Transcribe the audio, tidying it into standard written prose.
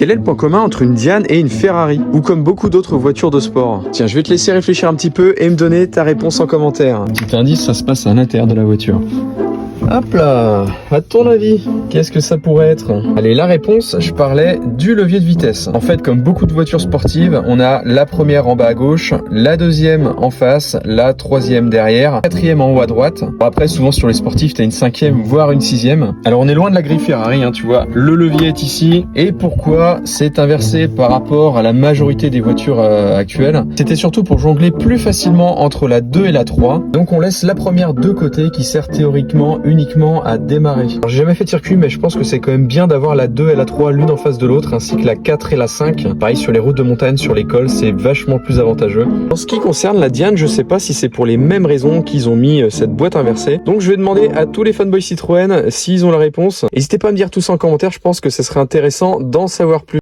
Quel est le point commun entre une Diane et une Ferrari, ou comme beaucoup d'autres voitures de sport? Tiens, je vais te laisser réfléchir un petit peu et me donner ta réponse en commentaire. Petit indice, ça se passe à l'intérieur de la voiture. Hop là, à ton avis, qu'est-ce que ça pourrait être? Allez, la réponse, je parlais du levier de vitesse. En fait, comme beaucoup de voitures sportives, on a la première en bas à gauche, la deuxième en face, la troisième derrière, la quatrième en haut à droite. Bon, après, souvent sur les sportifs, t'as une cinquième, voire une sixième. Alors, on est loin de la grille Ferrari, hein, tu vois. Le levier est ici. Et pourquoi c'est inversé par rapport à la majorité des voitures actuelles? C'était surtout pour jongler plus facilement entre la 2 et la 3. Donc, on laisse la première de côté qui sert théoriquement uniquement à démarrer. J'ai jamais fait de circuit, mais je pense que c'est quand même bien d'avoir la 2 et la 3 l'une en face de l'autre, ainsi que la 4 et la 5. Pareil sur les routes de montagne, sur les cols, c'est vachement plus avantageux. En ce qui concerne la Diane, je sais pas si c'est pour les mêmes raisons qu'ils ont mis cette boîte inversée. Donc je vais demander à tous les fanboys Citroën s'ils ont la réponse. N'hésitez pas à me dire tout ça en commentaire, je pense que ce serait intéressant d'en savoir plus.